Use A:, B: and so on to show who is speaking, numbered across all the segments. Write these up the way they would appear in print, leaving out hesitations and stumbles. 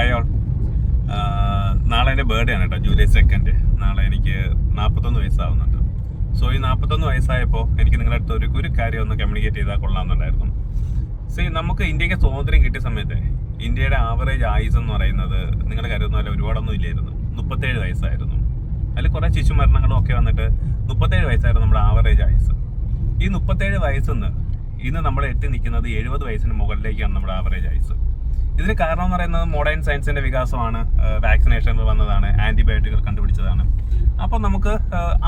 A: Hi all. നാളെ എൻ്റെ birthday ആണ് കേട്ടോ, ജൂലൈ 2. നാളെ എനിക്ക് 41 വയസ്സാവുന്നുണ്ട്. സോ ഈ 41 വയസ്സായപ്പോൾ എനിക്ക് നിങ്ങളുടെ അടുത്ത് ഒരു കാര്യം ഒന്ന് കമ്മ്യൂണിക്കേറ്റ് ചെയ്താൽ കൊള്ളാമെന്നുണ്ടായിരുന്നു. നമുക്ക് ഇന്ത്യക്ക് സ്വാതന്ത്ര്യം കിട്ടിയ സമയത്ത് ഇന്ത്യയുടെ ആവറേജ് ആയുസ് എന്ന് പറയുന്നത് നിങ്ങളുടെ കാര്യമൊന്നും അല്ല, ഒരുപാടൊന്നും ഇല്ലായിരുന്നു. 37 വയസ്സായിരുന്നു. അതിൽ കുറേ ശിശുമരണങ്ങളും ഒക്കെ വന്നിട്ട് 37 വയസ്സായിരുന്നു നമ്മുടെ ആവറേജ് ആയുസ്. ഈ 37 വയസ്സിൽ നിന്ന് ഇന്ന് നമ്മൾ എത്തി നിൽക്കുന്നത് 70 വയസ്സിന് മുകളിലേക്കാണ് നമ്മുടെ ആവറേജ് ആയുസ്. ഇതിന് കാരണം എന്ന് പറയുന്നത് മോഡേൺ സയൻസിന്റെ വികാസമാണ്, വാക്സിനേഷനുകൾ വന്നതാണ്, ആന്റിബയോട്ടിക്കുകൾ കണ്ടുപിടിച്ചതാണ്. അപ്പോൾ നമുക്ക്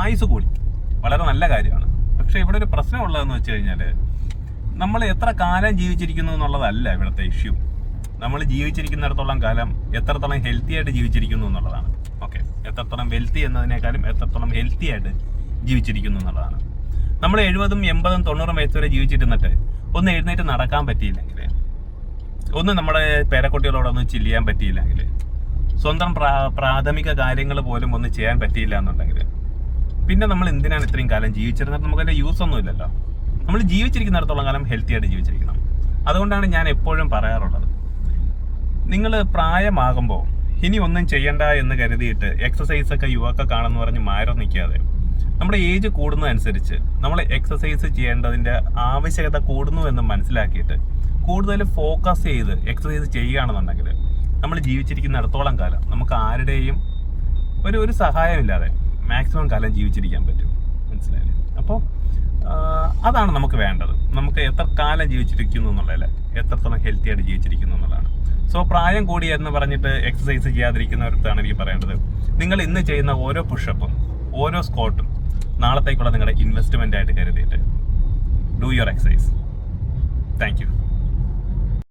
A: ആയുസ് കൂടി, വളരെ നല്ല കാര്യമാണ്. പക്ഷേ ഇവിടെ ഒരു പ്രശ്നമുള്ളതെന്ന് വെച്ച് കഴിഞ്ഞാൽ നമ്മൾ എത്ര കാലം ജീവിച്ചിരിക്കുന്നു എന്നുള്ളതല്ല ഇവിടുത്തെ ഇഷ്യൂ. നമ്മൾ ജീവിച്ചിരിക്കുന്നിടത്തോളം കാലം എത്രത്തോളം ഹെൽത്തി ആയിട്ട് ജീവിച്ചിരിക്കുന്നു എന്നുള്ളതാണ്. ഓക്കെ, എത്രത്തോളം വെൽത്തി എന്നതിനേക്കാളും എത്രത്തോളം ഹെൽത്തി ആയിട്ട് ജീവിച്ചിരിക്കുന്നു എന്നുള്ളതാണ്. നമ്മൾ 70, 80, 90 വയസ്സ് വരെ ജീവിച്ചിരുന്നിട്ട് ഒന്ന് എഴുന്നേറ്റ് നടക്കാൻ പറ്റിയില്ലെങ്കിൽ, ഒന്ന് നമ്മുടെ പേരക്കുട്ടികളോടൊന്ന് ചില്ല് ചെയ്യാൻ പറ്റിയില്ലെങ്കിൽ, സ്വന്തം പ്രാഥമിക കാര്യങ്ങൾ പോലും ഒന്ന് ചെയ്യാൻ പറ്റിയില്ല എന്നുണ്ടെങ്കിൽ പിന്നെ നമ്മൾ എന്തിനാണ് ഇത്രയും കാലം ജീവിച്ചിരുന്നിട്ട് നമുക്ക് അതിൻ്റെ യൂസ് ഒന്നും ഇല്ലല്ലോ. നമ്മൾ ജീവിച്ചിരിക്കുന്നിടത്തോളം കാലം ഹെൽത്തി ആയിട്ട് ജീവിച്ചിരിക്കണം. അതുകൊണ്ടാണ് ഞാൻ എപ്പോഴും പറയാറുള്ളത്, നിങ്ങൾ പ്രായമാകുമ്പോൾ ഇനി ഒന്നും ചെയ്യണ്ട എന്ന് കരുതിയിട്ട് എക്സസൈസൊക്കെ യുവാക്കൾക്കാണെന്ന് പറഞ്ഞ് മാറി നിൽക്കാതെ, നമ്മുടെ ഏജ് കൂടുന്നതനുസരിച്ച് നമ്മൾ എക്സസൈസ് ചെയ്യേണ്ടതിൻ്റെ ആവശ്യകത കൂടുന്നു എന്ന് മനസ്സിലാക്കിയിട്ട് കൂടുതൽ ഫോക്കസ് ചെയ്ത് എക്സസൈസ് ചെയ്യുകയാണെന്നുണ്ടെങ്കിൽ നമ്മൾ ജീവിച്ചിരിക്കുന്നിടത്തോളം കാലം നമുക്ക് ആരുടെയും ഒരു സഹായമില്ലാതെ മാക്സിമം കാലം ജീവിച്ചിരിക്കാൻ പറ്റും. മനസ്സിലായില്ലേ? അപ്പോൾ അതാണ് നമുക്ക് വേണ്ടത്. നമുക്ക് എത്ര കാലം ജീവിച്ചിരിക്കുന്നു എന്നുള്ളതല്ല, എത്രത്തോളം ഹെൽത്തി ആയിട്ട് ജീവിച്ചിരിക്കുന്നു എന്നുള്ളതാണ്. സോ പ്രായം കൂടി എന്ന് പറഞ്ഞിട്ട് എക്സസൈസ് ചെയ്യാതിരിക്കുന്നവരടുത്താണ് എനിക്ക് പറയേണ്ടത്, നിങ്ങൾ ഇന്ന് ചെയ്യുന്ന ഓരോ പുഷപ്പും ഓരോ സ്ക്വാട്ടും നാളത്തേക്കുള്ള നിങ്ങളുടെ ഇൻവെസ്റ്റ്മെൻ്റ് ആയിട്ട് കരുതിയിട്ട് do your exercise. Thank you.